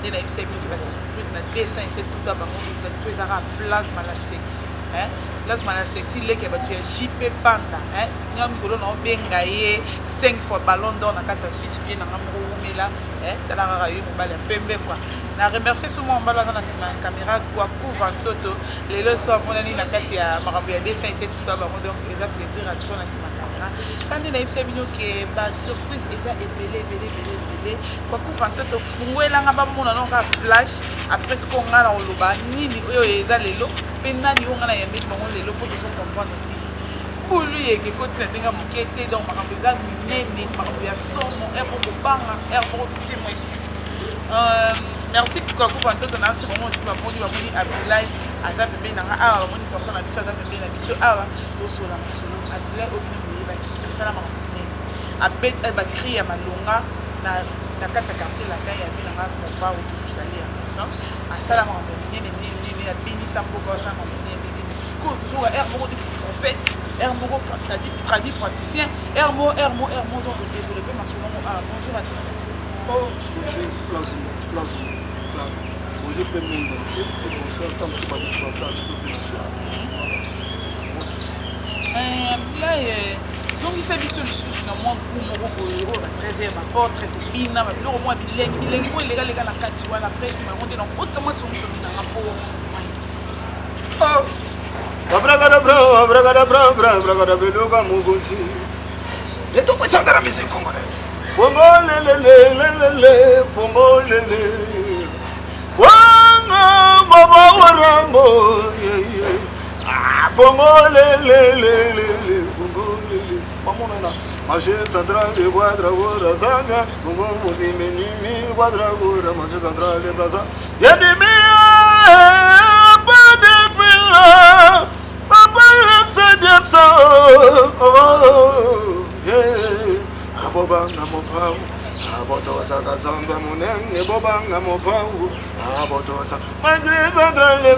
et na ibisa bi la surprise na dessin c'est tout à bango tout ezara plasma la sexy plasma la sexy leke ba tu JP Panda nyam golo na benga ye 5 fois ballon d'or na kata Suisse vie na ngamro umela tala rara yo mobala pembe quoi na remercier souvent mbala na sima caméra kwa Vantoto lelo so amonani na kati ya makambo ya dessin c'est tout à bango donc eza plaisir à trop na sima caméra quand na ibisa bino ke ba surprise eza ebele kwa Vantoto fungwela nga ba mona no ka flash après ce qu'on a na oloba nini oyo eza lelo pe nani yo nga na yambi bango lelo pour tout comprendre bulu yeke koti na ndenge moke te donc makambo eza minene makambo ya somo ero kobanga ero timo explique merci kwa Vantoto na si bongo aussi bamoni Abdoulaye aza pembe na nga awa bamoni tonton na biso aza pembe na biso awa tosola masolo Abdoulaye obiye bakiki asala makambo minene abet bakri ya malonga na kati ya quartier latin ya ville nga kompa otozosali ya maison asala makambo minene abinisa mboka asala makambo minene sikoyo tozoka ere moko neti prophète ere moko tradit praticien ere moko donc développer masolo ngo awa bonjour à toi. Oh, bonjour, bonjour, paiement d'ancier, bonsoir, tant que je suis pas là, je suis là. Zongisa biso lisusu na mwa moko boyo ba 13e ba portrait to bina ba biloko mwa bilengi mo lega na kati wana presse ma ngonde na kotsa mwa songo na ngapo mai oh abragada beloga mugosi et tout ça dans la musique congolaise pomolele wanga baba warango pomolele Mamona, Maché central de Guadragora, Zanga, Mungo, Mini, Guadragora, Maché central de Plaza, Yadimi, Padepila, Papa, Sadepsa, oh, yeah, Abobanga Mopau, Abotosa, Casandra Munem, Nebobanga Mopau, Abotosa, Maché central de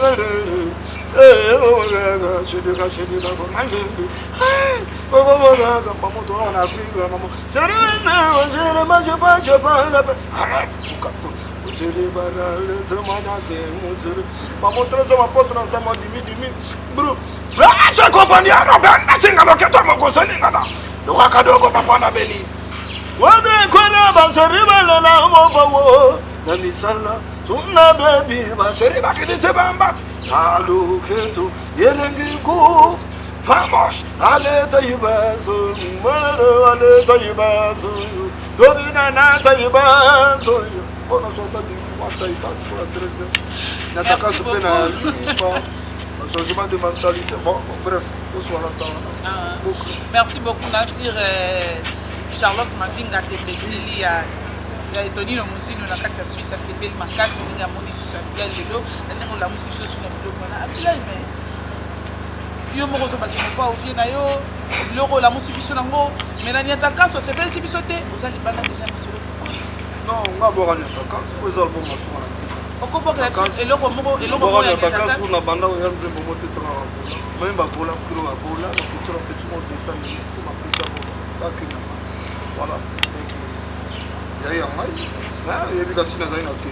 Namisala, tuna baby, mashere bakidite bambat. Alu ketu, yelengiku, vamos, ale taibazo, malero ale taibazo, tobina na taibazo. Bona sota de moi taibazo pour la 13e. Nataka supena bon, changement de mentalité. Bon, bref, on soit là. Merci beaucoup Nasir Charlotte Mavinga Tepesili ya etoni no musino na kati ya Suisse asepeli makasi ndenge ya moni susu ya lelo ndenge la musino susu na biloko na Abdoulaye mais yo moko zo bakimo pa ofie na yo biloko la musino biso nango mais na nyata kaso asepeli si biso te ozali bana déjà masolo non nga boka nyata kaso ko ezal bon masolo na tika okoboka la eloko moko ya nyata kaso na banda ya nzembo mote tra vola même ba vola kilo ba vola na kutsura petit monde descend ko ma pisa ba kina voilà ya mai na yebi kasi na zaina ke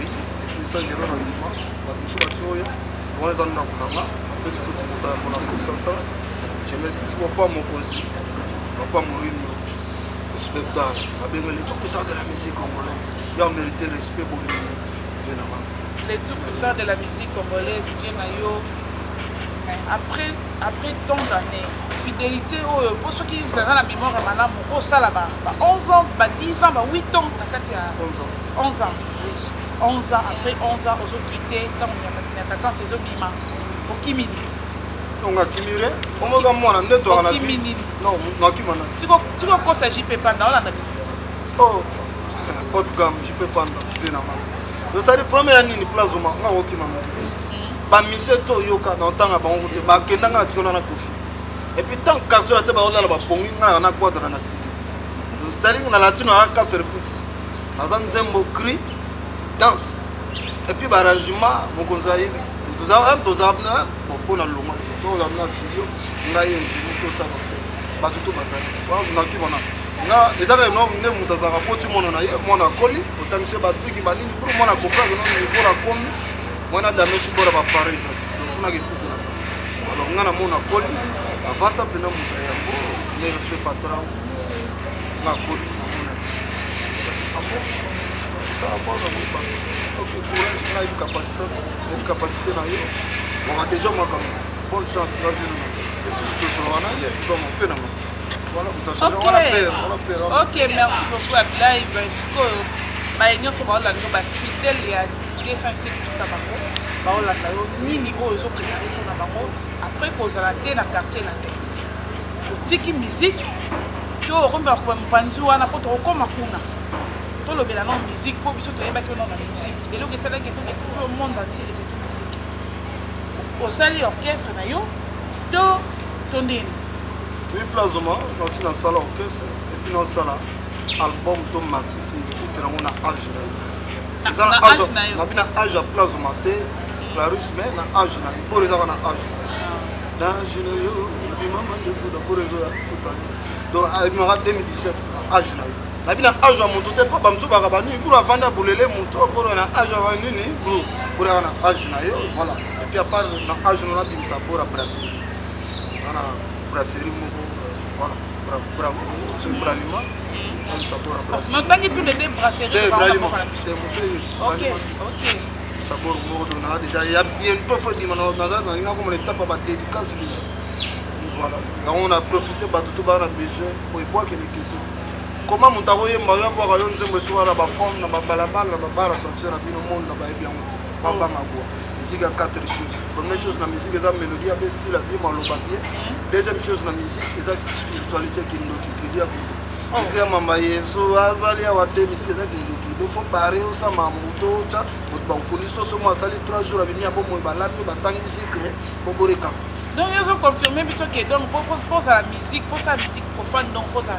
isa ngelo na sima ba biso ba choya wala zanna kunanga pesi ko tumuta mona fosanta je m'excuse pas mon conseil papa Mourinho respectable abengele tout puissant de la musique congolaise ya mérité respect pour lui vraiment les tout puissants de la musique congolaise viennent à yo après tant d'années fidélité pour ceux qui ont la mémoire madame ko sala ba 11 ans ba 10 ans ba 8 ans na kati ya 11 ans oui 11 ans après 11 ans ozo quitter tant on y attaquant ces okima okimini on a kimire on moga mwana ndeto na vie non ngakimana tiko ko s'agit pe panda on a biso oh haute gamme je peux pas vraiment donc ça le premier année ni place ma nga okima mutiti ba miseto yoka na tanga ba ngote ba kenda nga tikona na kofi et puis tant quartier la te ba olala ba pongi nga na quadra na studio donc starting na latino à 4 pouces dans un zembo cri danse et puis ba arrangement mon conseil tout ça na pour na longa to za na studio nga yenji to ça ba fait ba tout ba ça na ki bona nga ezaka nde moto azalaka poti mwana na ye mwana akoli otangisi batiki banini pour mwana comprendre no niveau na komi mwana dame sukora bapare eza te ofunaka efutu na alors nga na mwana akoli avanta mpena moto ya yango ne respect patron nga akoli namona ça apporte ok courage nga yebi capacité na yo oka déjà makambo bonne chance la vie na esi tosolo wana ye tozoma mpe na Ok, merci beaucoup Abdoulaye. Sikoyo nyonso baolanda bafidèle ya 207 tuta bango baolanda yo nini oyo ezoprépare mpona bango après kozala te na quartier na te otiki musique to okombela koba mopanzi wana mpo tokokóma kuna tolobela no musique mpo biso toyebaki ono na musique eloko esalaki todécouvrir monde entier ezaki musique osali orchestre na yo to ndeni. Oui, plasma, aussi dans salle orchestre, et puis dans salle album de Maxi, c'est tout on a âge là. Ça na âge à plasma la russe mais na âge là, pour les avoir na âge. Na âge là yo, et puis maman de fou pour les autres tout à donc il me rappelle 2017 na âge là. Na bina âge à mon tout pas bamso barabani pour vendre pour les motos pour na âge à nini pour na âge là yo, voilà. Et puis à part na âge là bimsa pour brasserie. On a brasserie voilà, bravo, c'est un braliment, on s'aborde à brasserie. Mais tant que tous les deux brasseries, ok. Sabor on a déjà, il y a bientôt fait du mandat, on a comme une étape à dédicace déjà. Voilà, on a profité de tout le budget pour boire quelques questions. Comment mon tarot est marié pour avoir une soirée à la forme, à la balabala, à la barre, à la bien au monde, à la bien au monde. Musique à 4 choses. Première chose, la musique est la mélodie, à style, à bien mal au papier. Deuxième chose, la musique est la spiritualité qui nous dit. Musique à maman Yeso, Azali, à Wate, musique est la qui nous dit. Il faut parler au Samamuto, tcha, au Kuniso, au moins, sali 3 jours, à venir à Bomo, à la Mio, à Tangi, secret, au Boreka. Donc, il faut confirmer, que donc, pour ça, la musique, pour sa musique profane, donc, il faut ça.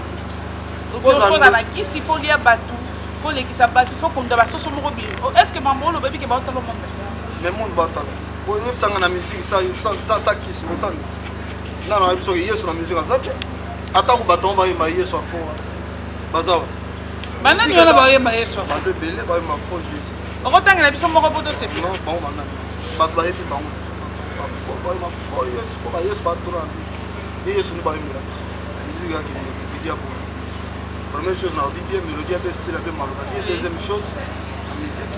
Donc, il faut la kiss, il faut lire Batou, il faut les qui s'abattent, il faut qu'on doit se mobile. Est-ce que maman, le bébé qui va au monde? Mais mon bâtard, vous savez, la musique, ça qui se ressent. Non, non, il y a sur la musique, ça. Attends, que bâton va y aller sur fond. Bazar. Maintenant, il y a un soit fond. C'est belé, va y ma faux Jésus. On retient la mission, mon robot de ces non, bon, maintenant. Batba est bon. Ma faux, ma faux, c'est pour aller sur bâton. Et il nous va y aller. La musique qui dit à vous. Première chose, on dit bien, mélodie, style, bien mal. Deuxième chose, la musique.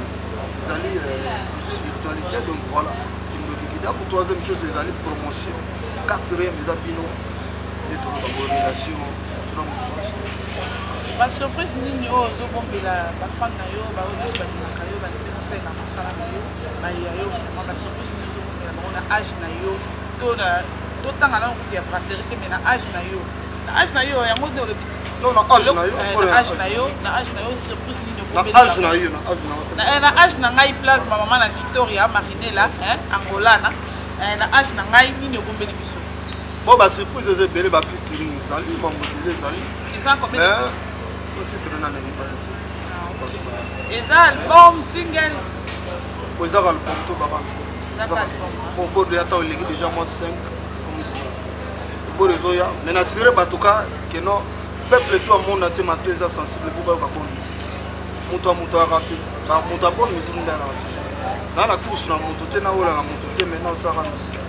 Zali spiritualité donc voilà qui pour troisième chose les allées promotion quatrième les abino et de la relation ba surprise nini o zo bombela ba fan na yo ba o zo ba dinaka yo ba ndemo sai na mosala na yo ba ya yo vraiment ba surprise nini zo bombela ba na âge na yo to tanga na ko ya brasserie mais na âge na yo yango de le petit non na âge na yo na âge na yo surprise nini na âge na yo na âge na ngai place ma maman na Victoria Marinella Angolana na âge na ngai nini obombeli biso bon ba surprise ze belé ba featuring zali mambo belé zali ça combien au titre na nani ba eza album single poza album to ba pour bon de ata legi déjà moi 5 pour les oya mais na sire batuka que non peuple tout monde entier mato eza sensible pour ba bonne musique muto akate ba muto bonne musique ndana toujours na la course na muto te na ola na muto te maintenant ça rend musique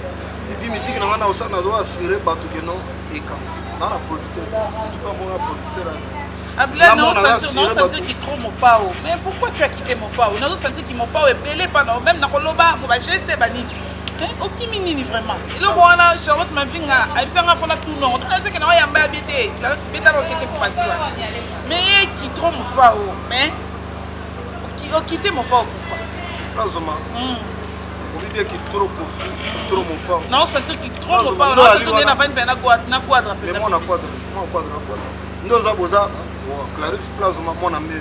et puis musique na ngana osana zo assurer batu que non eka na la producteur en tout cas moi producteur Abla non sentir qu'il trop mon pao mais pourquoi tu as quitté mon pao on a senti qu'il mon pao est belé pendant même na koloba mo ba geste banini okiminini vraiment elo wana Charlotte mavinga abisanga fona tout non c'est que na yamba habité la beta dans cette partie mais qui trop mon pao mais qui quitté mon pao pourquoi Lazoma on dit bien qu'il trop profond trop mon pao non sentir qu'il trop mon pao non sentir na pas na quadre mais moi na quadre ndoza boza Clarisse Plasma mon ami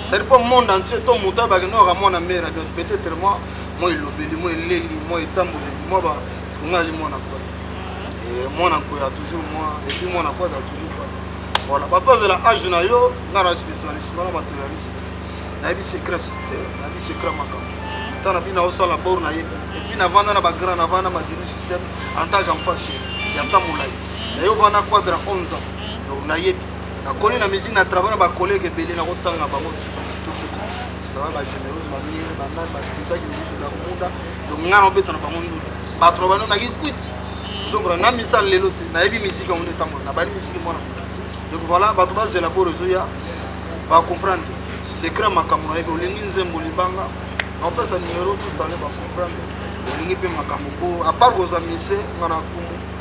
c'est pas monde entier ton moto ba no ra mon ami peut-être moi il lobeli moi leli moi tamboli moi ba ngali moi na quoi et moi na quoi toujours moi et puis moi na quoi toujours pas voilà papa de la âge na yo na la spiritualiste na matérialiste na bi secret succès na bi secret makam tant na bi na osala bor na yebi et puis na vanda na ba grand na vanda ma diru système en tant qu'enfant chez ya tamulai na yo vana quadra 11 ans donc na yebi nakoli na musique na travail na bacollègue ebele nakotanga bango travail bagénéreuse bamiere banani bapisaki misu na muda donc nga na obeta na bango ndula bato na bano naki kwiti ozobra na misala lelo te nayebi musique yango nde tambola na bali musique mwana donc voilà bato bazela po réseau ya bacomprendre secret makambo nayebi olingi nzembo libanga naopesa numéro tutale bacomprendre olingi mpe makambo po apart kozamise nga na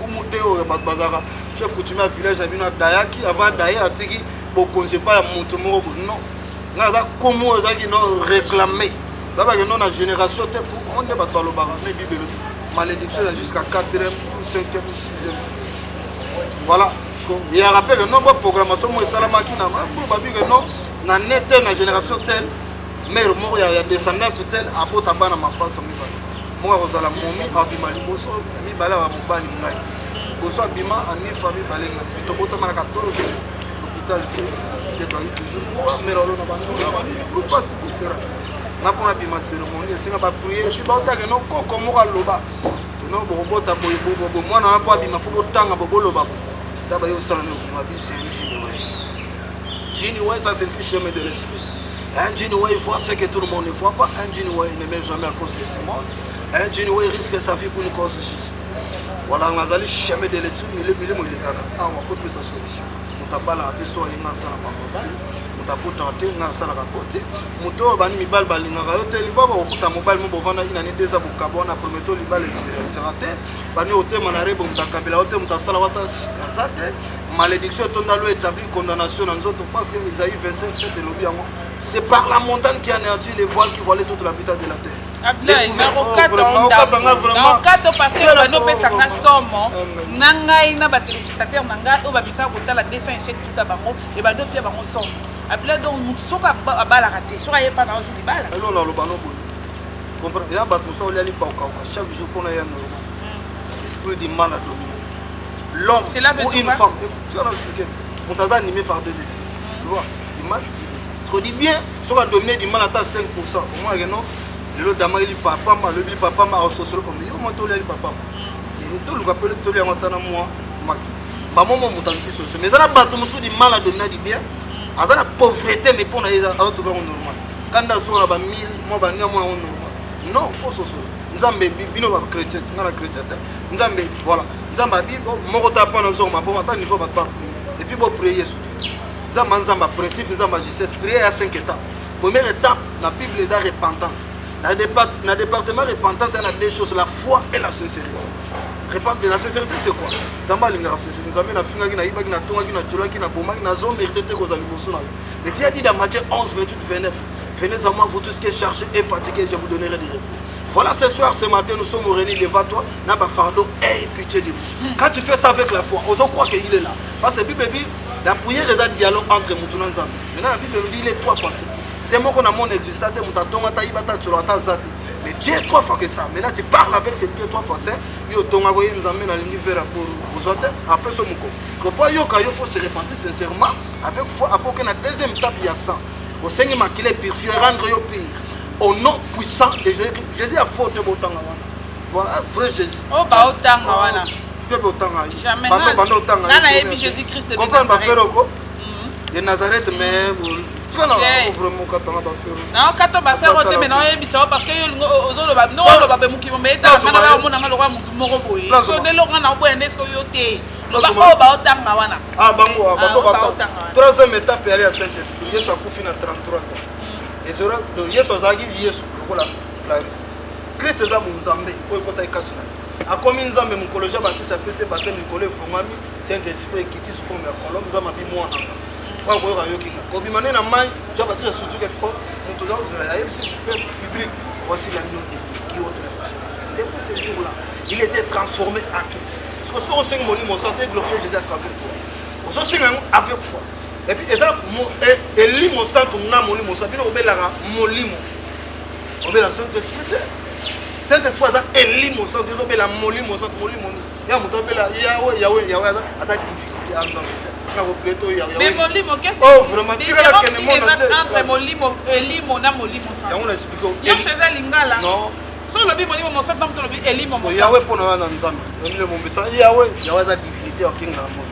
kumute oyo bato bazaka chef coutumier ya village ya bino adayaki avant daye atiki bokonzi epai ya moto moko non nga aza komo ezalaki no réclame babaki no na génération te po nde bato balobaka na bible elobi malédiction ya jusqu'à 4e 5e 6e voilà ya rappel que non programmation mo esalamaki na babi que non na nete na génération telle mère moko ya descendance telle abota bana mapasa mibale moko akozala momi abima liboso mibale ya mobali ngai boso abima anifa mibale ngai tobotama na 14 hôpital te toali toujours mère olona bango pasi bisera na pona bima cérémonie esenga bapriere puis baotake no koko moko aloba tono bokobota boyebobo mwana na po abima fo botanga boboloba taba yo sala no bima bise Gini Way, ça c'est le chemin de l'esprit. Un Gini Way voit ce que tout le monde ne voit pas. Un Gini Way ne meurt jamais à cause de ce monde. Un Gini Way risque sa vie pour une cause juste. Voilà, on a le chemin de l'esprit, mais le milieu est là. Ah, on peut plus sa solution. On t'a pas la tête sur une salle à mobile. On t'a pas tenté une salle à côté. On t'a pas mis balle balle. On a raté les babes. On t'a mobile mon bovana une année déjà pour cabon. On a promis les balles c'est raté. Bani au thème on a rébon. On t'a kabila au thème on t'a salle à wata. Malédiction est dans l'eau établie condamnation dans autres parce que Isaïe 25 7 et lobby à moi. C'est par la montagne qui anéantit les voiles qui voilaient toute l'habitat de la terre. Abdoulaye, parce que bano pesa nga somo nangai na batelespectateur nanga o babisa kotala 207 tout bango et bado pia bango somo. Abdoulaye donc mutu soka bala raté soka yepa na ozu libala. Non non lo bano boy. Comprendre ya bato so oli pa chaque jour qu'on a ya normal. Esprit du mal à dominer. L'homme ou une femme, tu vas l'expliquer. On t'a animé par deux esprits. Tu vois, du mal. Ce qu'on dit bien, ce qu'on a dominé du mal à 5%. Au moins, non, le dama il papa, le papa m'a associé comme il m'a tolé papa. Il est tout le rappel de tolé à moi, Maki. Pas moi, mon mouton qui se mais ça a battu du mal à dominer du bien. À la pauvreté, mais pour les autres normal. Quand on a 1000, moi, on normal. Non, il faut se sauver. Nous avons des chrétiens, nous avons des chrétiens. Nous avons voilà. Nous avons dit, et puis, vous priez. Nous avons un principe, nous avons prier à 5 étapes. Première étape, la Bible est la repentance. Dans le département de repentance, il y a deux choses, la foi et la sincérité. La sincérité, c'est quoi? Nous avons la finale, mais tu as dit dans Matthieu 11, 28, 29, venez à moi, vous tous qui cherchez et fatigués, je vous donnerai des réponses. Voilà, ce soir, ce matin, nous sommes réunis devant toi. N'a pas fardeau, aie pitié de nous. Quand tu fais ça avec la foi, osons croire qu'il est là. Parce que la Bible dit, la prière est un dialogue entre Moutouna et Zambé. Maintenant, la Bible dit, il est trois fois. C'est moi qu'on a mon existence, mais Dieu est trois fois que ça. Maintenant, tu parles avec ce Dieu trois fois. Il nous amène à l'univers pour aux autres. Après ce mot. Parce que il faut se repentir sincèrement avec foi. Après la deuxième étape, il y a ça. Au Seigneur m'a qu'il est purifié, rendre au pire. Au nom puissant de Jésus, Jésus a faute de Botanga. Voilà, vrai Jésus. Oh, bah, Otanga. Jamais. Jésus-Christ de Nazareth. De Nazareth, mais. Tu vois, non, vraiment, quand on va faire. Non, quand on va faire, on mais non, parce que non, on va nous mais dans la on a le roi Morobo. So, de l'on a envoyé un esco yoté. Le bas, Otanga. Ah, bango, troisième étape, elle est à Saint-Esprit. Il y a 33 ans. Et ce donc Yesu azaki Yesu lokola Clarisse. Christ eza Nzambe oyo kota ikatuna. Akomi Nzambe mukoloja batisa pese batem likolo efongami Saint-Esprit ekiti sous forme ya kolombe Nzambe bi mwana. Kwa koyoka yokinga. Kobimane na mai jo batisa surtout que mutu za uzela ya yebisi public. Voici l'agneau de Dieu qui ôte les péchés. Depuis ce jour-là, il était transformé en Christ. Parce que ce au Seigneur mon santé glorifier Jésus à travers toi. Au Seigneur avec foi. Et puis, Eli mon sang, ton âme, mon sang, on molimo. On la Saint-Esprit. Saint-Esprit, Eli mon sang, on la molimo, molimo. Il y a mon temps, Yahweh, à ta difficulté, à mais molimo, qu'est-ce que oh, vraiment, tu as la entre molimo, Eli mon âme, molimo sang. On explique. Il y a chez Lingala. Non. Sur le bimoni, mon sang, dans le bi, Eli mon sang. Yahweh pour nous, Yahweh, a divinité au King Ramon.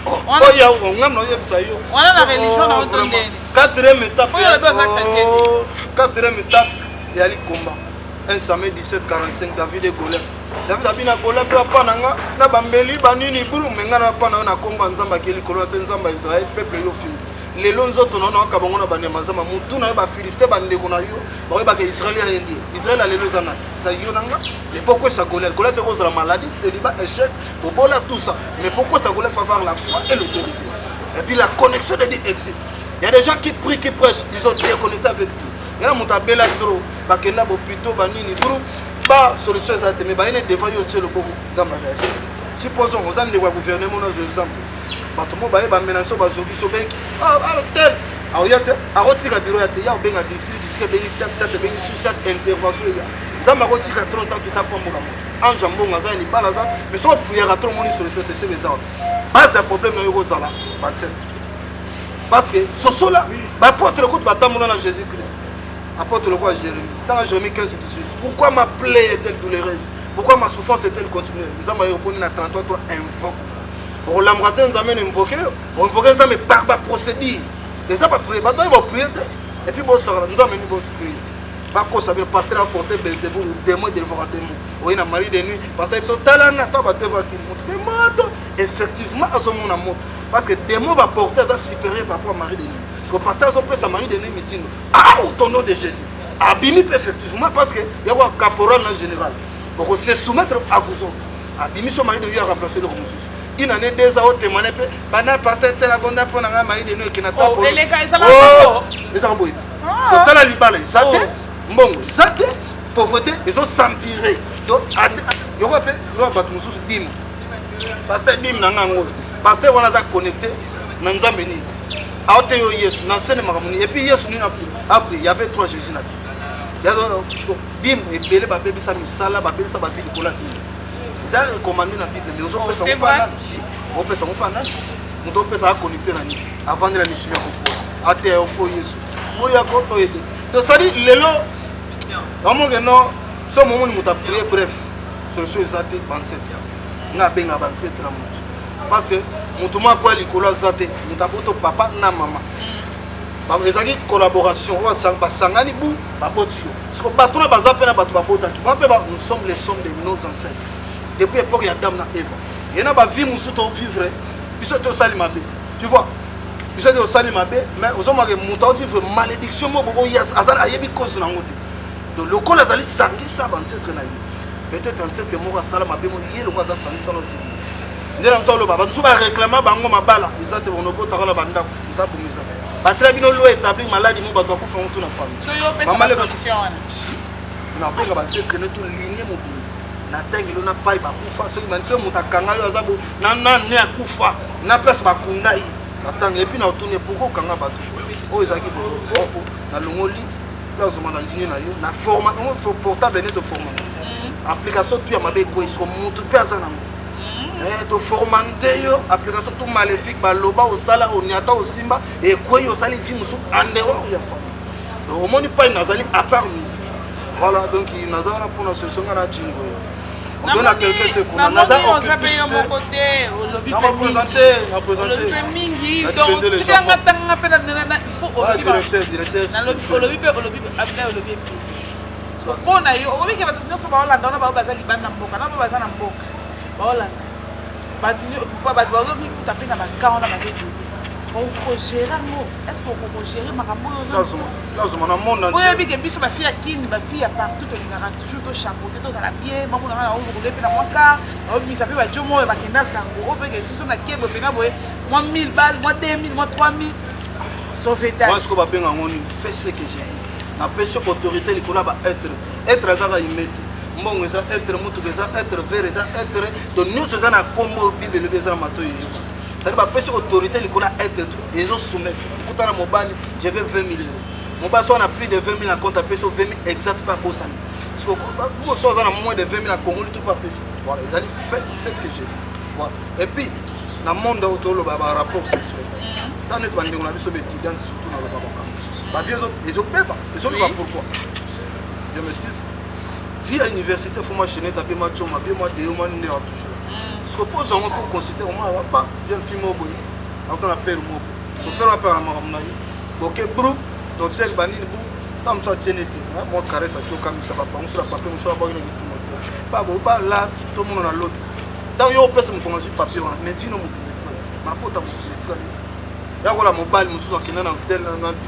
oya ngam na yebisa yo wana na religion na otondeni quatrième étape oyo lobi oza chrétien quatrième étape yali combat 1 Samuel 17:45 David et Goliath David abina Goliath apana nga na bambeli banini buru menga na apana na komba nzamba keli kolona nzamba Israël peuple yo fini lelo nzoto na na kabongo na banyama nzamba mutu na ba Philistin bandeko na yo ba ba ke Israël ya ndi Israël alelo zana ça yo nanga mais pourquoi ça Goliath Goliath cause la maladie célibat échec bobola tout ça mais pourquoi ça Goliath faveur la foi et l'autorité et puis la connexion de Dieu existe il y a des gens qui prient qui prêchent ils sont déconnectés avec Dieu il y a muta bela trop ba kenda bo plutôt banini buru ba solution ça te mais ba ene devant yo tshelo bobo nzamba ya supposons aux années de gouvernement nos exemple batomo ba ba menanso ba zogi sobeki tel aoyate arotika bureau ya te ya obenga district bengi sat bengi sous intervention ya nzamba ko tika 30 ans kita pombo ka anja mbonga za ni bala za mais so prier ka trop moni solution te c'est ça base un problème na yo ko sala parce que ce sont là ba porte le coup batamona na Jésus Christ apporte le roi Jérémie. Dans Jérémie 15 et 18. Pourquoi ma plaie est-elle douloureuse? Pourquoi ma souffrance est-elle continuelle? Nous avons répondu à 33 invoque. On l'a raté, nous avons invoqué. On invoque, nous avons par procédure. Et ça, pas prier. Bah, ils vont prier. Et puis, nous avons prié. Par contre, ça veut pasteur a porté Belzébul, démon de voir démon. Oui, na mari de nuit. Pasteur, ils sont talana, toi, bah, tu vas qu'il monte. Mais moi, effectivement, à ce moment, monte. Parce que démon va porter ça supérieur par rapport à mari de nuit. Parce que le pasteur a sa mari de nuit meeting. Ah, au nom de Jésus. Abimi effectivement parce que il y a un caporal en général. Pour se soumettre à vous autres. Abimi son mari de nuit a remplacé le Romusus. Il en est des autres témoignages. Pendant pasteur tel abondant pour un mari de nuit qui n'a pas. Oh, et les gars, ils ont les arboïdes. C'est la libale. Zate, bon, zate, pauvreté, ils ont s'empirer. Donc, il y aura appelé loi Batmusus Dim. Pasteur Dim n'a pas pasteur on a connecté. Nanza Meni. Et puis il y avait 3 Jésus. Il y a Dim et Bélé Babé ça misala Babé ça va faire du cola. Ils ont recommandé la Bible mais ils ont fait ça on peut ça on pas on doit ça connecter la nuit avant de la mission à terre au faux Jésus. Moi ya ko to aider. Donc ça dit lelo vraiment que non ce moment nous t'a prié bref sur ce zate pensé. Na benga pensé tra mutu. Parce que mutuma kwa likolo zate mutaboto papa na mama ba ezaki collaboration wa sangani bu baboti yo parce que bato na bazape na bato babota ki ba nous sommes les sommes de nos ancêtres depuis l'époque ya Adam na Eva et na ba vie musu to vivre biso to sali mabe tu vois biso to sali mabe mais ozoma ke muta vivre malédiction mo bo yas azala ayebi cause na ngote donc le col azali sangi sa ba ancêtre na yo peut-être ancêtre mo ka sala mabe mo yelo ko za sangi sala aussi ndela mtolo baba nsuba réclamer bango mabala izate bono botaka na banda ndabumisa batila bino lo établir maladie mo bato akufa mutu na famille so yo pesa la solution wana na benga ba se traîner tout ligne mo bulu na tengelo na pai ba kufa so imanise mutakanga yo azabo na ne akufa na place ba kunda yi batanga et puis na tourner pourquoi kanga bato o ezaki bo na longoli lazima na ligne na yo na formation portable ne to formation application tu ya mabe ko iso mutu pesa na to formante yo application tout maléfique baloba osala oniata osimba et quoi yo sali vie musu en dehors ya famille donc au moins pas nazali à part musique voilà donc il nazala pour la solution na jingo on donne à quelqu'un ce qu'on a nazala on s'appelle yo mon côté au lobby pe mingi donc si nga tanga pe na pour au lobby on a yo obi ke bato nyonso ba olanda na ba bazali bana mboka na ba bazana mboka ba olanda bato bazomikuta mpe na bakao na bazedi okogérango est-ce que okogérer makambo oyo oyebike biso bafille ya kini bafille ya partout tolingaka toujours tochapeauté tozala bien mamonanga na okokole mpe na mwaka obimisa mpe bajomo oyo bakenda sango oyo mpeke susu na kebe mpena boye mwa 1000 balles mwa 2000 mwa 3000 sauvetage moi ce que babenga ngoni fais ce que j'ai napesi autorité likolo ba être azaka imeti mbongo eza être mutu eza être vert eza être donc nous eza na kombo bible le eza na mato yo ça va passer autorité likolo être ils ont soumettre kutana mobali je veux 20 000 euros mobali so on a plus de 20 000 en compte apesi 20 000 exact pas pour ça parce que moi so on a moins de 20 000 à Congo tout pas passer voilà ils allaient faire ce que j'ai dit voilà et puis dans monde autour ba rapport sexuel dans notre bande on a vu sur étudiant surtout dans le baba ba vieux ils ont pas pourquoi je m'excuse vie à l'université, il faut m'enchaîner, taper ma choma, bien moi, des hommes, on est en touche. Ce que pose, il faut consulter, on va pas, jeune fille, moi, on a peur, moi. Son père a peur à ma maman. Ok, brou, dans tel banine, brou, tant ça tient été. Moi, carré, ça tient comme ça, on se la papier, on se la pas une vie tout le monde. Pas bon, pas là, tout le monde a l'autre. Tant que je peux me commencer papier, mais vie, non, ma pote a beaucoup de ya kola mobile mususu akenda na hotel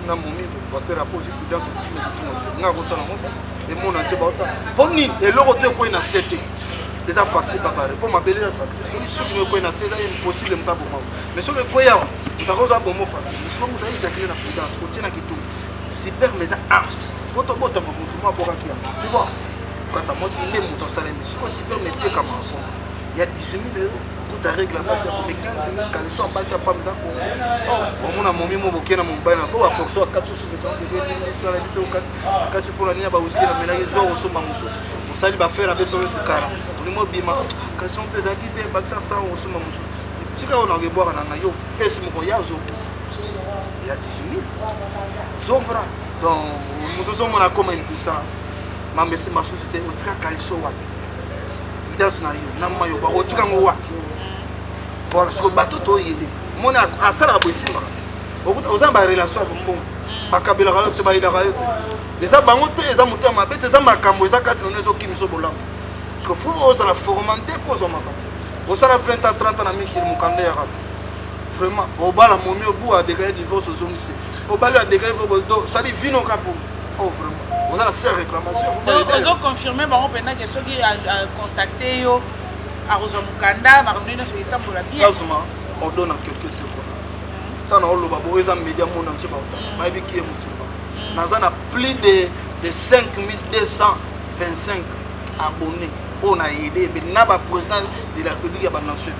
na momindo parce rapport aussi dans ce type de nga ko sala moto et mon entier baota boni eloko to ko ina sete déjà facile babare pour ma belle ça celui qui ne ko ina sete est impossible mta bon mais sur le ko ya utakoza bon mo facile mais sur muta isa kile na prudence ko tina kitu super mais ah boto boto mo mutu mo boka kia tu vois quand ta moto ndé muto sala mais sur super mais te comme il y a 10 000 euros ta règle là c'est pour 15 000 quand ils sont passés pas mais ça oh mon ami mon boké na mon bain là pour forcer à 4 sous de temps de venir ça la bito quand tu pour la nia ba whisky na ménage zo au somba mususu on sali ba faire avec son cara pour le bima quand sont pesés qui bien baxa ça au somba mususu tika on a boire na yo pèse mon ya zo il y a 10 000 zombra donc nous sommes on a comme une puissance ma messi ma société on tika kaliso wapi dans na yo na mayo ba o tika ngo wapi voilà ce que bateau to yele mon a sala boisima aux amba relation bon bakabela kayo te ba ila kayo te les abango te eza moto ya mabe te eza makambo eza kati na ezo kimiso bolam parce que faut oza la formanté pour zo makambo osala 20 à 30 na miki mukande ya rap vraiment obala momi obu a déclaré divorce aux hommes ici obala a déclaré do ça dit vino kapo oh vraiment oza la seule réclamation vous ozo confirmer bango pena que ceux qui a contacté yo à Mukanda, na revenir sur l'état pour la bien. On donne quelques secondes. Tant on le babo, ils ont média monde entier. Mais il qui est motivé. Nous avons plus de 5225 abonnés. On a aidé. Mais n'a pas président de la République à Bananche.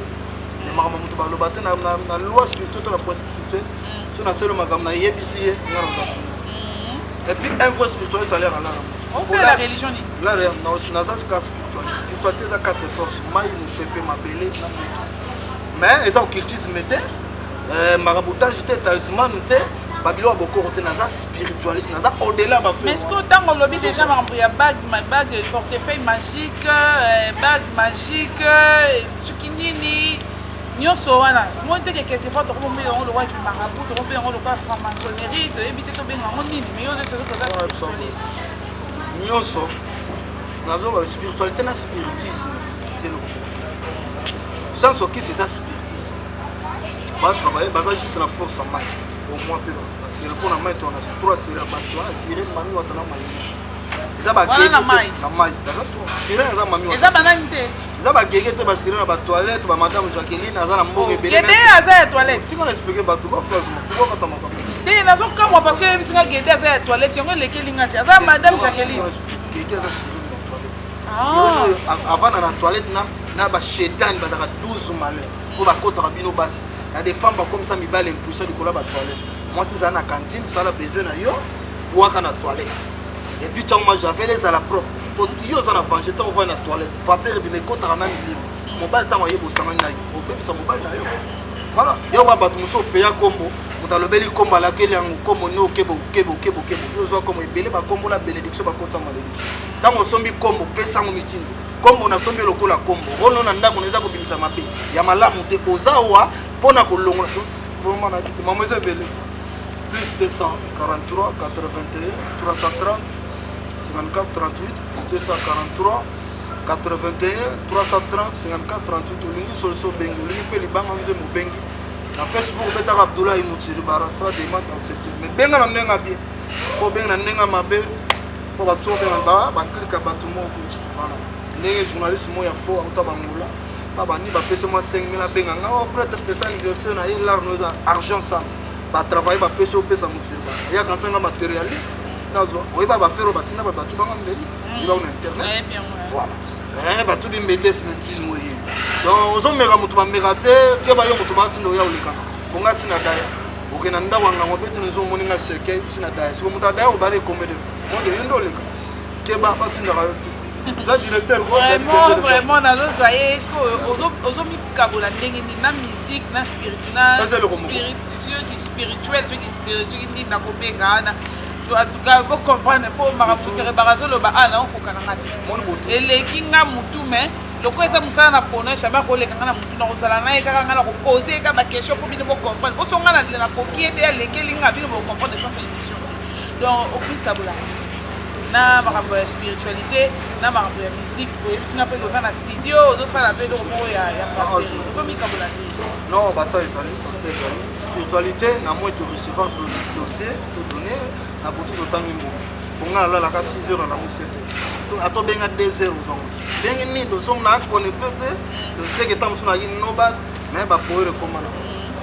Mais maman mutu ba lo batte na loi spirituelle la presse spirituelle. Sur na selo magam na yebisi ngalo za. Et puis un vrai spirituel ça a l'air à là. On sait la religion ni. Là dans Nazas cas spirituel. Spiritualité ça quatre forces. Maïs pepe ma belé. Mais ils ont occultisme était maraboutage était talisman était babilo beaucoup côté Nazas spiritualiste Nazas au-delà ba fait. Mais est-ce que tant on lobby déjà il y a bague portefeuille magique ce qui ni nyonso wana moi te que quelque part to ko mbe on le roi qui marabout to ko mbe on le roi franc-maçonnerie to éviter to benga on nini mais yo c'est ce que ça spiritualiste nyonso nazo ba spiritualité na spiritisme c'est le sans ce qui est ça spiritisme va travailler basé juste la force en main au moins peu parce que pour la main on a trois séries parce que on a série mami wa tana mali ça ba gege na mai d'accord série za mami wa ça banani te ça ba gege te ba série na ba toilette ba madame Jacqueline aza na mboge bele gede aza ya toilette si on expliquer ba tout quoi pourquoi quand on te nazo kama parce que bisinga gede aza ya toilette yango lekelinga te aza madame Jacqueline gege aza série na toilette avant na toilette na ba chétan ba daka 12 malheur pour ba kota bino basi il y a des femmes comme ça mi bale impulser de coller ba toilette moi c'est ça na cantine ça la besoin na yo ou à la toilette et puis tant moi j'avais les à la propre pour yo ça na venger tant on va na toilette va perdre bi me kota na mi mobile tant yo bosanga na yo o bébé ça mobile na yo voilà yo ba batu so peya kombo mutalobeli komba la kele yango kombo no kebo yo zo kombo ebele ba kombo la bénédiction ba kota malédiction tant on sombi kombo pesa ngo mitindo kombo na sombi lokola kombo rono na ndako neza ko bimisa mabe ya malamu te ozawa pona ko longola vraiment na bité maman c'est belé plus 243 81 330 54 38 plus 243 81 330 54 38 olingi solution bengi olingi pe libanga mze mobengi na Facebook betaka Abdoulaye Mutiri bara ça demande d'accepter mais benga na ndenga bien ko benga na ndenga mabe po ba tso benga ba klika batu moko voilà ndenge journaliste mo ya faux auta bangola ba bani ba pese moi 5000 benga nga o prêtre spécial anniversaire na yelar nous argent ça ba travailler ba pese o pesa Mutiri bara ya kansanga matérialiste nazo oyiba ba faire ba tina ba batu banga mbeli iba on internet voilà mais batu bi mbelesi mentini moye donc ozomeka mutu bameka te ke bayo mutu batindo ya olekana bonga sina daya okena ndawanga ngobeti nezo moninga seke sina daya siko mutu daya obare combien de fois on de yendo oleka ke ba batinda kayo te la directeur vraiment nazo soyez est-ce que ozomi kabola ndenge ni na musique na spirituel ceux qui spirituel ni na kobenga na en tout cas vous comprenez pour maramutire barazo lo ba ana ko kananga te eleki nga mutu mais loko esa musala na pona jamais ko leka nga na mutu na ko sala na eka nga na ko poser ka ba question pour bino comprendre ko songa na ko kiete ya lekeli nga bino comprendre sans émission donc au plus tabula na makambo ya spiritualité na makambo ya musique oyebisinga mpe koza na studio ozosala mpe eloko moko ya passé ozomikabula te non bata ezali spiritualité na moi to recevoir dossier to donner na butu totangi mo ponga alalaka 6 heures na musete ato benga 2 heures ozongo bengi ni dozongo na connecté te dossier que tamusu na yini no bad mais ba poere komana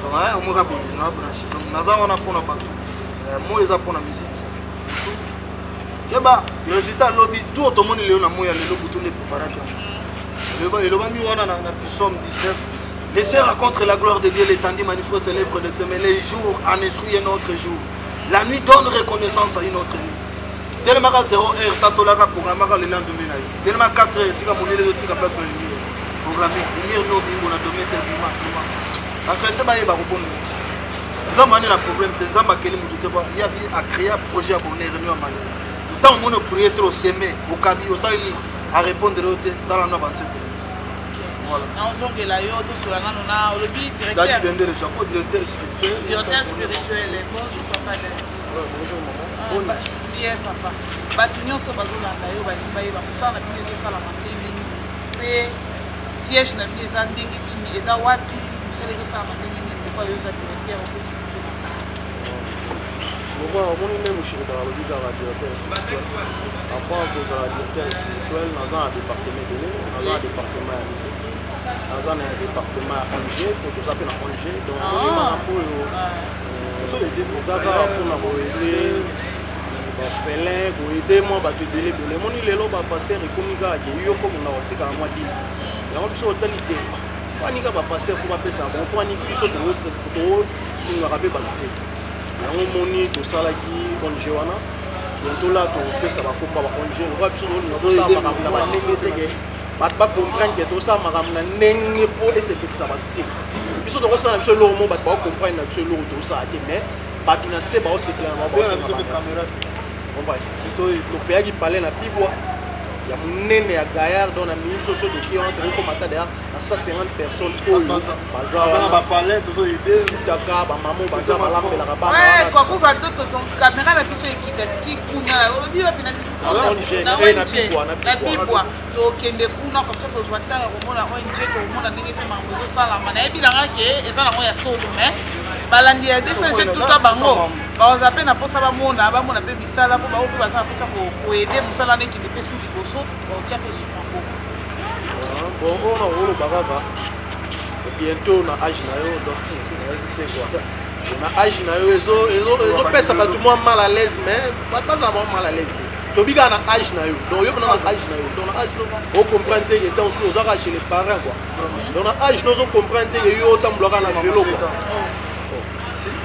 donc omoka bien na branche donc naza wana pona bato moi eza pona musique Yeba, le résultat lobby tout automone léo na moya lelo butu le préparation. Le bami wana na Psaume 19. Les sœurs racontent la gloire de Dieu, l'étendue manifeste ses lèvres de semer les jours en instruit un autre jour. La nuit donne reconnaissance à une autre nuit. Tellement 0 heure tatolaka programme le lendemain. Tellement 4 heures si ka monele de tika place na lumière. Programme lumière no bingo na domaine tel bima. La chrétien ba yeba ko bonne. Zamba na problème te zamba keli mutu te ba ya bi a créer projet à bonheur réunion à Mali. Tant que mon prière trop s'aimer au cabi au salini à répondre dans la noix voilà. Non, on que la yoto sur la nana au lobby directeur. Là, tu viens de le Japon, directeur spirituel. Directeur spirituel. Bonjour papa. Bonjour maman. Bien papa. Batunyo so bazola ndayo batimba yeba kusana bile zo sala mandenge ni. Pe siège na bile za ndenge ni eza wapi musale zo sala mandenge ni pourquoi yo za directeur au spirituel. Moi, mon nom est Michel Daralobi, directeur spirituel. Après, vous avez directeur spirituel dans un département de l'île, dans un département de musique, dans un département ONG, pour tout ça, on a ONG. Donc, ça va pour aider les félins, pour aider moi, pour aider les mon île, le pasteur et communiquer, il faut qu'on a aussi à moi dire. Il y a une totalité. Quand il y a un pasteur, il faut appeler ça. Quand il y a un pasteur, il faut appeler ça. Yango moni to salaki onje wana donc là to pesa ba komba ba onje lo biso lo sa makambo na ba ndenge teke ba comprendre que to sa makambo na ndenge po ese pesa ba te biso to ko sa biso lo mo ba comprendre na biso lo to sa te mais ba kina se ba o se clair ba se na caméra comprendre to pe aki parler na bibwa ya munene ya gaillard dans la minute socio de qui entre comme ata derrière à 150 personnes au bazar ba parler to so idée taka ba maman bazar ba lambela ka ba ouais quand vous va ton caméra la biso ekita ti kuna obi ba pina na bibwa to kende kuna comme ça to zwata ya komona ONG to komona ndenge pe mambo zo sala mana ebi langa ke eza na ya solo mais balandi ya dessin c'est tout à bango ba zape na posa ba mona pe misala po ba obi baza posa ko aider musala ne ki ne pe su liboso o tia pe su mambo bon on a wolo bagaba bientôt na âge na yo donc tu sais quoi na âge na yo ezo pesa ba tout monde mal à l'aise mais pas avoir mal à l'aise to biga na âge na yo donc yo na âge na yo donc na âge on comprend que temps aux âge chez les parents quoi donc na âge nous on comprend que yo tambola na vélo quoi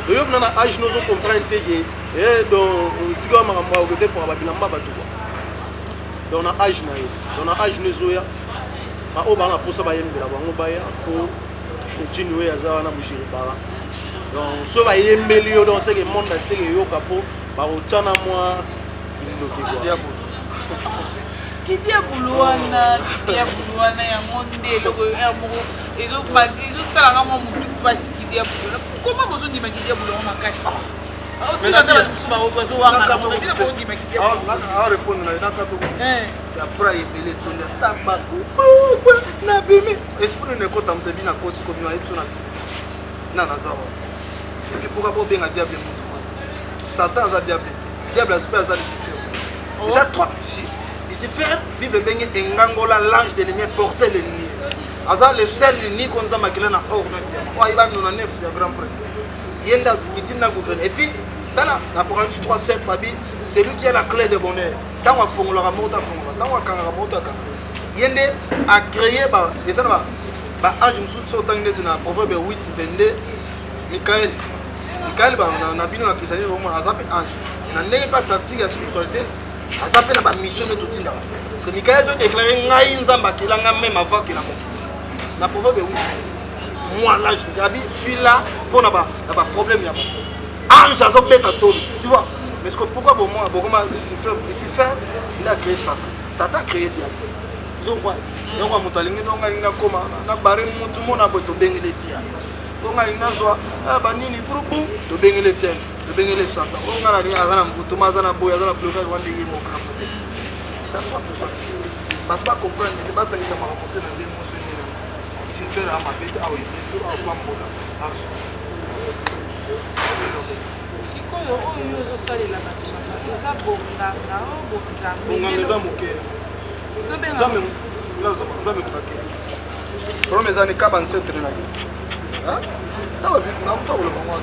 yo na âge nous on comprend que et donc tiga makambo ko defo ba bilamba ba tout quoi donc na âge na yo donc na âge nous ya ba o ba na posa ba yembela bango ba ya ko continuer à ça na mushiri bara donc so ba yembeli yo donc c'est que monde na teke yo kapo ba o tana moi kidia buluana ya monde loko ya moko ezo sala nga mo mutu pasi kidia buluana comment bozo ndima kidia buluana makasi aussi na tala musuba bozo wanga na mo bina ko ndima kidia ah répondre na kato après ebele to le tabato na bimi esprit ne ko tamte bina ko ti ko bina ipso na zawa et puis pourquoi pas bien diable mutu Satan za diable espère ça Lucifer il a trois si Lucifer Bible bengi engangola l'ange de lumière porter les lumières aza le seul unique qu'on a makila na or na bien oh il va nous en neuf ya grand prêtre yenda skiti na gouverner et puis dans l'Apocalypse 3:7 babi c'est lui qui a la clé de bonheur dans wa fongola mota fongola dans wa kanga mota kanga yende a créé ba et ça ba ange musu sotangné na proverbe 8:22 Michael ba na bino na kisani romo azape ange na ndenge pas tactique ya spiritualité azape na ba mission de tout inda parce que Michael a déclaré ngai nzamba kilanga même avant qu'il a na proverbe 8 moi là je suis là pour na ba problème ya ange azobeta tolo tu vois Mais pourquoi pour moi, Lucifer, il a créé Satan. Satan a créé diable. Vous voyez? Donc, on a dit on a barré tout le monde a béni les diables. On a dit ah banini pour vous, de béni les terres, de béni les Satan. On a dit azana mvutuma azana boya azana bloquage wande yemo kapote. Ça doit pas ça. Pas pas comprendre, mais pas ça qui ça m'a raconté dans les mots. Lucifer a ma bête ah oui, tout a pas mbola. sikoyo oyo ozosalela bato eza bonganga o bonzambe eza moke nzambe mutake problème eza ni kaba nsetre na ye taba vite na mutu akoloba mwa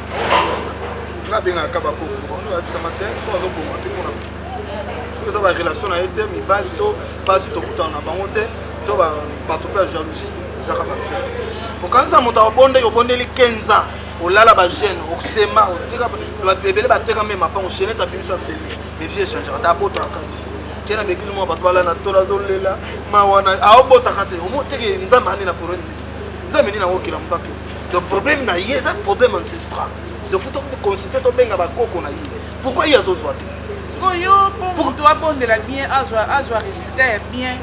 nga bengaka kaba koko oyabisa matin so azoboma te mpona soki eza barelation na ye te mibali to mpasi tokutana na bango te to bato mpe ya jalousie ezaka bafere okanisa moto obondeli 15 ans olala bagene okisema otika ebele bateka meme mapa oshene tabimisa seli mais vie échangera tabotaka kena mekizi mwa bato balana tola azolela mawana aobotaka te omoteke nzambe ani na problème te nzambe nini angokila moto ake donc problème na ye eza problème ancestral de futa consulté tobenga bakoko na ye pourquoi ye azozwa te sikoyo mpo moto abondela bien azwa résultat ya bien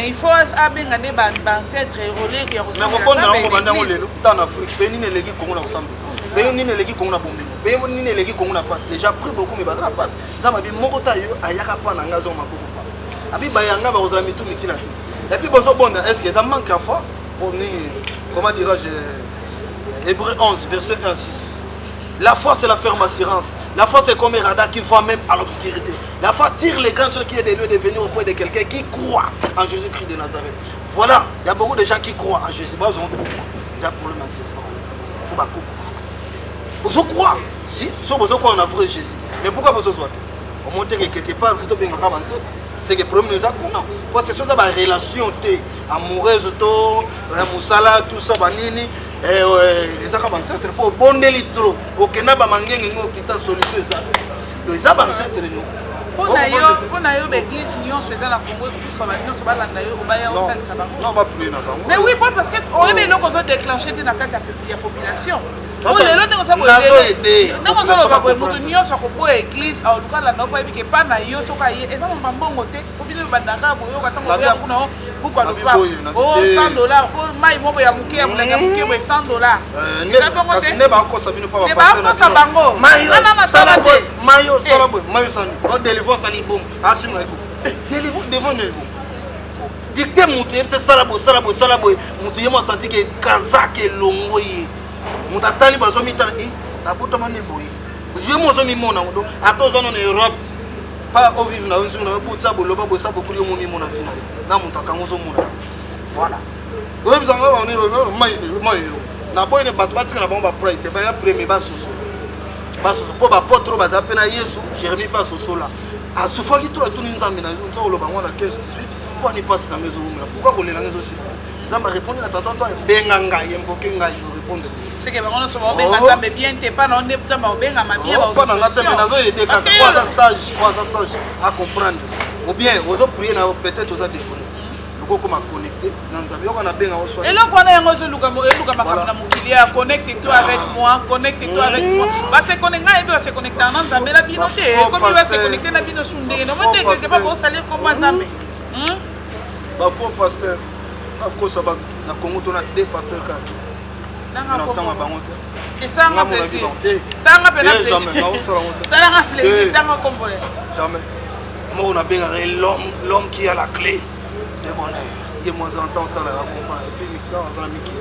il faut abenga nde bancêtre oleki ya kosambelakobondela ngo bandango lelo tan afrique pe nini eleki kongo na kosambela pe nini eleki kongo na bomengo pe nini eleki kongo na passe déjà pris beaucoup mais baza na passe nzambe abi moko ta yo ayaka mpa na nga azonga maboko pa abi bayanga bakozala mitu mikila te et puis bozobonda est ce que eza manque ya foi pour nini comment dirais-je Hébreu 11 verset 1 6. La foi, c'est la ferme assurance. La foi, c'est comme un radar qui voit même à l'obscurité. La foi tire les grandes choses qui est de lieu de venir auprès de quelqu'un qui croit en Jésus-Christ de Nazareth. Voilà, il y a beaucoup de gens qui croient en Jésus. Il y a un problème ancestral. Il faut pas croire. Vous croyez si vous croyez en vrai Jésus. Mais pourquoi vous croyez? Au moins, quelque part, vous devez avancer. C'est que le problème n'est pas comment. Parce que c'est une relation amoureuse, tout ça, les ancêtres pour bonner les trop au Kenya bamangenge ngo kita solution ça donc ils ancêtres nous on a eu l'église nyonso eza na Congo tout ça ba nyonso ba landa yo obaya o salisa bango non ba prier na bango mais oui parce que on est loko zo déclencher de na kati ya population o lelo ndenge sa boyele ndenge sa ba boye mutu nyonso ko église au lukala na pa bike pa na yo soka ye eza mbongo te obile bandaka boyo katango ya kuna pourquoi le pas oh $100 pour mai mobo ya muke ya mulanga muke bo $100 eza bongo te ne ba ko sabino pa ba sa bango ana matala te mayo sala boy mayo sani o délivrance tali bom asuma ibo délivrance devant le bom dicté mutu c'est sala boy mutu yemo senti que kazake longo ye mutu atali bazo mitala abota mane boy yemo zo mimona ndo atozo na Europe pas au vivre na unzu na botsa boloba bosa bokuli mo mimona vina na mutu akango zo mona voilà oyo bizanga ba ni mai na boy ne batbatika na bomba pray te ba premier ba soso po ba potro ba zapena Yesu Jérémie pas soso là a sufaki tout tout nzambe na nzo lo bango na 15 18 pour ni passe na maison rumela pourquoi kolela ngezo si nzambe répondre na tata toi benga ngai invoquer ngai répondre c'est que bango so ba benga nzambe bien te pas na onde nzambe benga ma bien ba pas na nzambe nazo aider ka quoi sage à comprendre ou bien ozo prier na peut-être oza déconnecté comment connecter dans nzambe yoko na benga oso et là kona yango zo luka makama na mukilia connecte-toi avec moi avec moi parce que connecter et se connecter na nzambe la bino te comme il va se connecter na bino sunde no monte que pas pour salir comme nzambe ba faux pasteur akosa ba na Congo to na deux pasteurs ka na tanga bango te et ça m'a plaisir ça m'a plaisir ça m'a combolé jamais moi on a bien l'homme qui a la clé de bonheur il moi entend la comprendre et puis mi dans la miki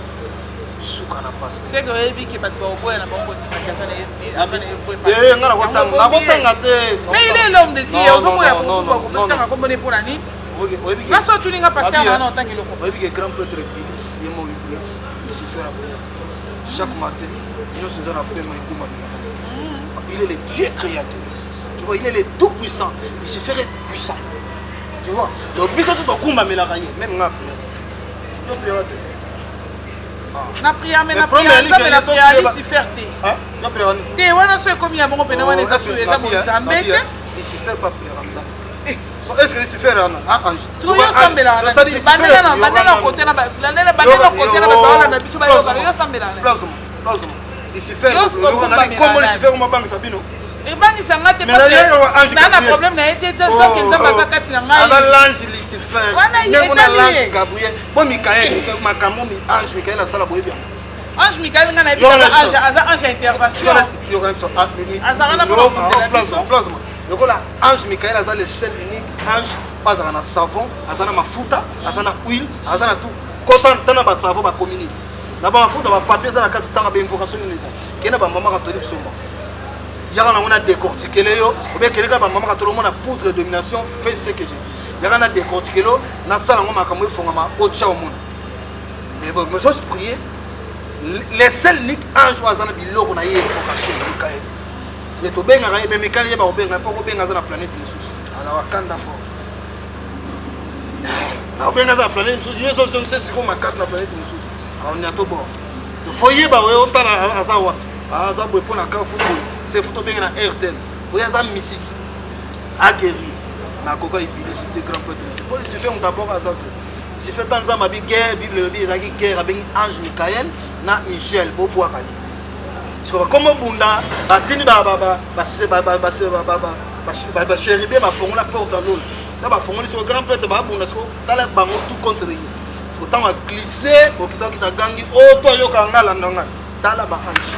suka na passe c'est que ebi ki bat ba oboya na bango ti makasa na ngara kotanga te mais il est l'homme de Dieu ozo moya ko tanga kombone pour nani parce que tu n'as pas pasteur na tant que loko oyebi que grand prêtre Bilis yemo Iblis il se fait la prière chaque matin nous faisons la prière mais il est le Dieu créateur tu vois il est le tout puissant il se fait puissant tu vois donc biso tout okumba melaka ye même nga prière na prière mais na prière ça la prière si fierté na prière te wana so comme ya bongo pena wana eza so eza mo nzambe te il se fait pas prière nzambe est-ce que il se fait là ange so yo sambela bandela côté na bandela ba na biso ba yo sambela plasma il se fait comment il se fait comment bang sabino ebangisa te Mais na problème na été donc nzamba za kati na ngai ala l'ange Lucifer wana ndenge na l'ange Gabriel bo Michael makambo mi ange Michael asala boye bien ange Michael nga na bi ange aza ange intervention tu connais ça azana na lokola ange Michael aza le seul unique ange pas azana savon azana mafuta azana huile azana tout kotan tana ba savon ba communique na ba mafuta ba papier za na kati tanga ba invocation ni ça kena ba mama catholique somba yaka na mona décortiquer yo ou bien keleka ba mama catholique mona poudre de domination fait ce que j'ai yaka na décortiquer lo na sala ngoma makambo ifonga ma ocha omona mais bon mais juste prier les seuls uniques ange azana biloko na ye invocation Michael et to benga ga be Michael ye ba obenga po benga za na planète lisusu ala wakanda fort na obenga za planète lisusu yeso c'est ce qu'on ma casse na planète lisusu on y a tout bon le foyer ba on tana azawa azabu pour na ka football c'est photo benga na RTL pour ya za musique a guéri na koko iblicité grand prêtre c'est pour se faire on d'abord azatu si fait tant za mabi guerre bible bi za ki guerre avec ange Michael na Michel bobo akali comme bunda batini ba chéribé ba fongola porte à l'eau là ba fongoli sur grand prêtre ba bunda so tala bango tout contre lui faut tant glisser pour que ta gangi auto yo kangala ndonga tala ba ange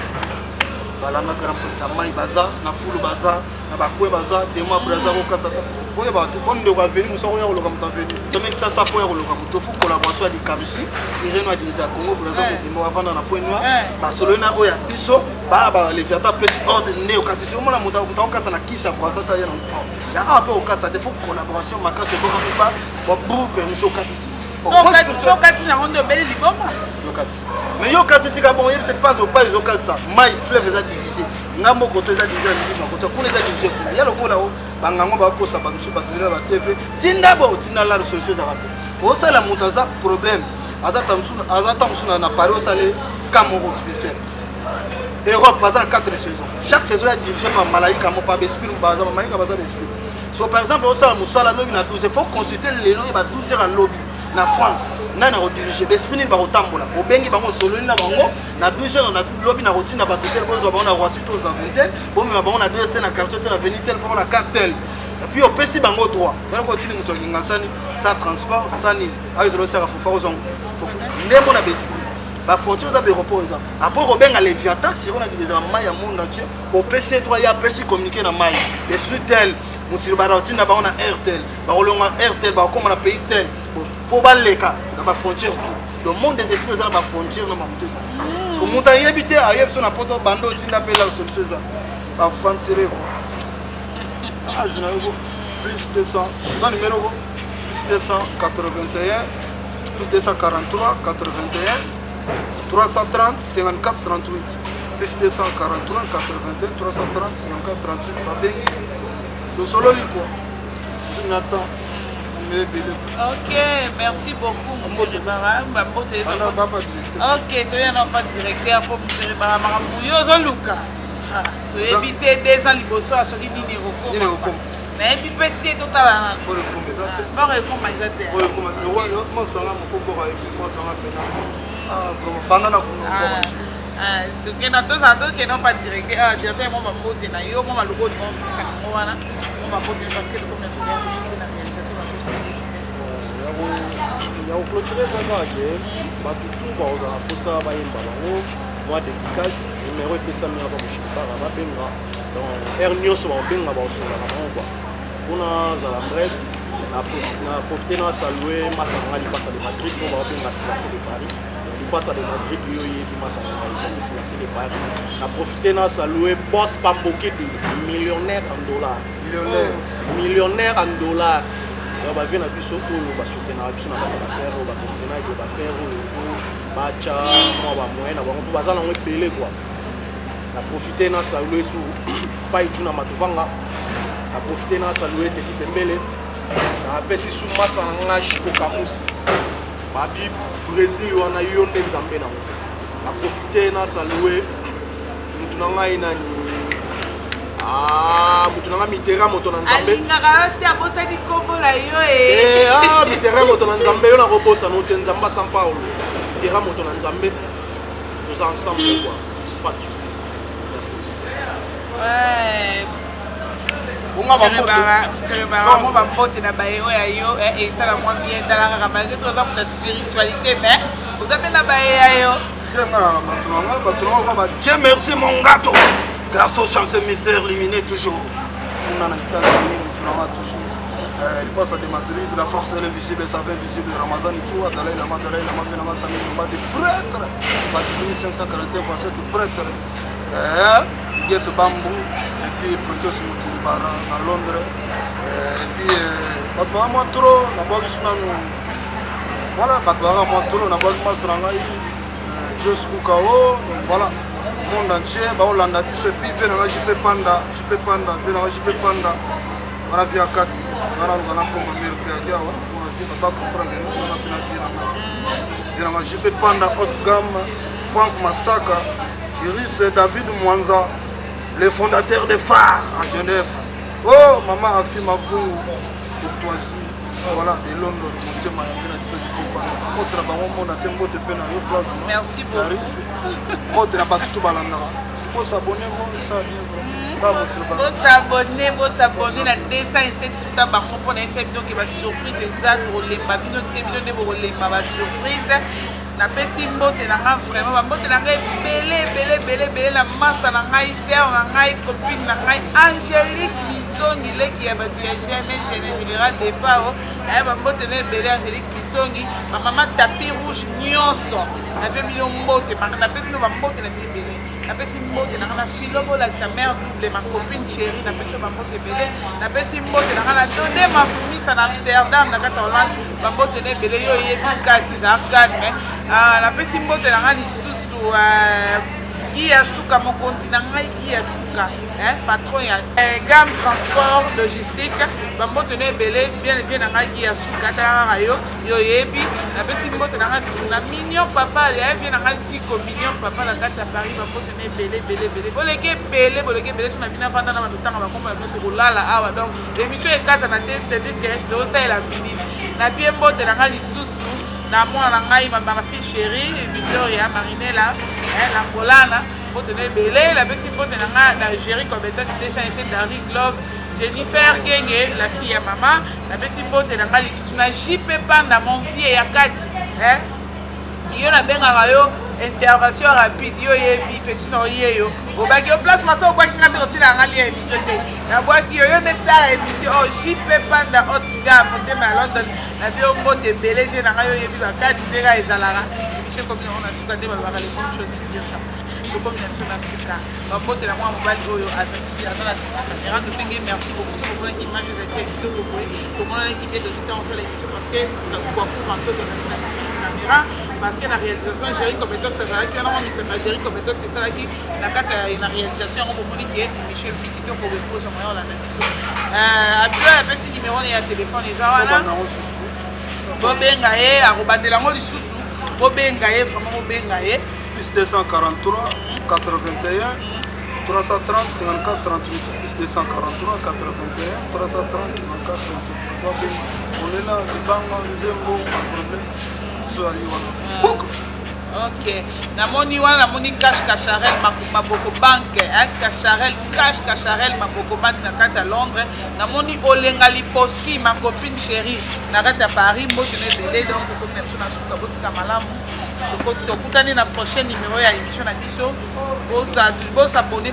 bala na grand prêtre mai baza na fulu baza na ba kwe baza de moi braza ko katsata boye ba to bonde ko venir muso ko ya ko lokamuta venir donc ça pour ya ko lokamuta faut collaboration avec Karusi Sireno a dirigé à Congo braza ko mo avanda na point noir Barcelona oya biso ba les fiata pesi ordre neo katisi o mona muta okatsa na kisa braza ta ya na ya un peu au katsa il faut collaboration makase ko ba bouke muso katisi so kati na rondo beli liboma mais yo kati sika bon il peut pas yo kati ça mai fleuve za divisé ngambo koto za divisé na koto kuna za divisé kuna ya lokola o bangango ba ko sa ba musu ba tele ba TV tinda bo tinda la solution za rapo o sala muta za problème azata musuna na Paris sale kamoro spirituel Europe baza 4 saisons chaque saison est dirigée par malaika mo pa esprit baza malaika baza esprit so par exemple o sala musala lobi na 12 il faut consulter les lobi ba 12 heures en lobby na France nana ko diriger bespini ba kotambola obengi bango solo na bango na 12 heures na lobby na routine ba totel bozo ba na roisi to za vintel bo me ba bango na 2 heures na quartier na venitel pour na cartel et puis au pesi bango droit bana ko tini muto ngasani ça transport ça ni ayo zolo sera fofa ozong fofu ndemo na bespini ba frontière za be reposa après ko benga les viata si on a des maya monde entier au pesi 3 ya pesi communiquer na maya l'esprit tel musiri ba routine na bango na RTL ba rolonga RTL ba ko na pays tel pour baleka dans ma frontière tout le monde des esprits dans ma frontière dans ma monteza so monta yebité a yebso na poto bando tinda pe la solution ça ba fantiré ah je n'ai plus 200 dans numéro plus 281 plus 243 81 330 54 38 plus 243 81 330 54 38 ba bengi to solo liko Jonathan. Ok, merci beaucoup, M. Bara. Ok, tu n'as pas directeur pour M. Bara. Je Luka. Tu éviter 200 liboso à celui qui n'est pas. Mais puis petit total. Pour le ya clôturer ezaka ke bato tu bazala mposa bayemba bango mwa dédicace numéro epesami ya bamoshilibaka babenga donc aire nyonso bakobenga bakosolaka bango kua mpona zala bref na profite na salue masanga lipasa de Madrid mpo bakobenga Silence de Paris lipasa de Madrid oyo oyebi masanga ngai Silence de Paris na profite na salue boss Pamboke de millionnaire en dollars ba vient na biso oyo ba soutenir biso na kati ya affaire oyo ba comprendre que ba faire oyo fo bacha mo ba moyen na bango baza na ngepele quoi na profiter na saluer sur pa ituna matuvanga na profiter na saluer te Pembele na pesi sou masa nga Chico Kamusi ba bi Brésil wana yo nde nzambe na profiter na saluer mutu na ngai na mutu nanga mitera moto na nzambe alingaka te abosani kombo na yo mitera moto na nzambe yo na kobosa no te nzambe a San Paulo mitera moto na nzambe tous ensemble quoi pas de souci merci Mo ba mbote na baye oya yo et ça la moi bien dans la ramalé tout ça pour spiritualité mais vous avez na baye yo Dieu merci mon gâteau garçon chanceux mystère éliminé toujours on en a toujours il passe à de Madrid la force de l'invisible ça fait visible Ramazan qui wa Dalai Lama Venama Sami Mbasi prêtre Patrick 545 fois 7 prêtre Get Bambou et puis processus Mutibara à Londres et puis Batwa Montro na bogi sunanu voilà Batwa Montro na bogi masrangai Jos Kukao voilà monde entier ba Hollanda biso puis venanga JP Panda venanga JP Panda on a vu à Kati on a comme mère père on a vu pas comprendre on a bien venanga JP Panda haute gamme Franck Massaka Jiris David Mwanza le fondateur de Phare à Genève. Oh, maman a fait ma vous courtoisie. Voilà, de Londres. Merci beaucoup. C'est pour s'abonner, Pour s'abonner à 207 tout à l'heure pour essayer de faire surprise exacte les mabino de surprise. Na pesi mbote na nga vraiment mbote na nga belé la master na nga sœur na nga copine na nga Angélique Misongi leki ya batu ya général de Fao ba mbote na belé Angélique Misongi ba maman tapis rouge nyonso na pe bino mbote na pesi no ba mbote na belé na pesi mbote na nga filobo la sa mère double ma copine chérie na pesi ba mbote belé na pesi mbote na nga na dodé ma fumisa na Amsterdam na kata Hollande ba mbote na belé yo yebi kati za calme la pesi mbote na nga lisusu Guy Asuka mon continent Guy Asuka patron ya gamme transport logistique bambote ne belé bien na nga Guy Asuka tala yo yebi la pesi mbote na nga susu na mignon papa ya vient na nga ziko mignon papa la kati ya Paris bambote ne belé boleke belé sur na bina fanda na batanga bakoma notre rolala awa donc l'émission est kata na tête de disque de ça la minute na bien mbote na nga lisusu na mwana ngai ma fille chérie Victoria Marinella la Polana botene belé la besi botene na Jerry Cobetex dessin Darling Love Jennifer Kenge la fille à maman la besi botene na lisusu na JP Panda mon fille ya Kati yo na benga yo intervention rapide yo yebi petit no yeyo obaki au place maso kwa kinga te otila ngali émission te na boaki yo next star émission JP Panda haute gamme de London na bio mbote belé vie na yo yebi ba kati ndeka ezalaka émission comme on a suka ndeba ba les bonnes choses bien ça comme une émission na suka ba mbote na moi mobali oyo asasi azala sika caméra de senge merci beaucoup sur pour l'image des écrits de beaucoup comment on a équipé de tout temps sur l'émission parce que quoi pour un peu de la caméra parce que la réalisation Jerry Cobetex c'est ça qui on a mis c'est Jerry Cobetex c'est ça qui la carte la réalisation on peut moniquer monsieur Pikito pour reposer moyen la émission après la petit numéro ya téléphone les awana bobenga ye akobandela ngo lisusu bobenga ye vraiment bobenga ye plus 243 81 330 54 38 plus 243 81 330 54 38 on est là le bango les embo pas problème so ali ok namoni wana namoni cash Cacharel maboko banque Cacharel maboko banque na kati ya Londres namoni Olenga Liposki ma copine chérie na kati ya Paris mbotene belé donc comme même sur na suka botika malamu tokutani na prochaine numéro ya émission na biso s'abonner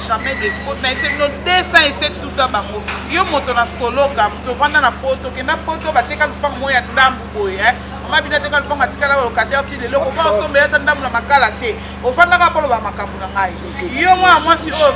jamais des spots na etino 207 tout à bango yo moto na solo kam to vanda na poto ke na poto bateka lupango moya ndambu boye mama bina teka lupango atikala locataire ti lelo ko ba sombela ta ndambu na makala te ofanda ka polo ba makambu na ngai yo mwa mwasi o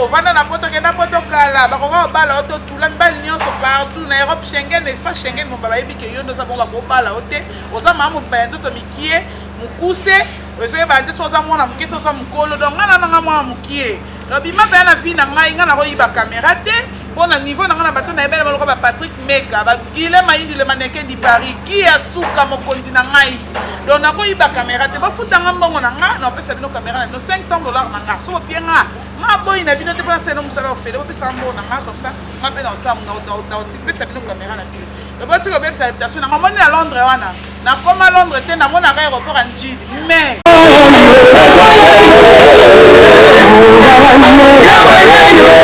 vanda na poto ke na poto kala ba ko bala oto tula mbali nyonso partout na Europe Schengen espace Schengen mo ba yebi ke yo ndo sa bonga ko bala ote oza mamu ba nzoto mikie mukuse ozoye bande soza mwana mukie to sa mukolo donc ngana nga mwana mukie lobima ba na vie na ngai ngana ko yiba caméra te bona niveau na ngana bato na ebele baloko ba Patrick Meka ba Gile Mayindi le mannequin di Paris qui asuka mokonzi na ngai donc na ko yiba caméra te ba futanga mbongo na nga na pesa bino caméra no $500 na nga so pienga ma boy na bino te pona seno musala ofele ba pesa mbongo na nga comme ça ma pe na osam na otipesa bino caméra na bino le boti ko bebisa réputation na ngomoni na Londres wana na koma Londres te na mona ka aéroport en Njili mais Thank you.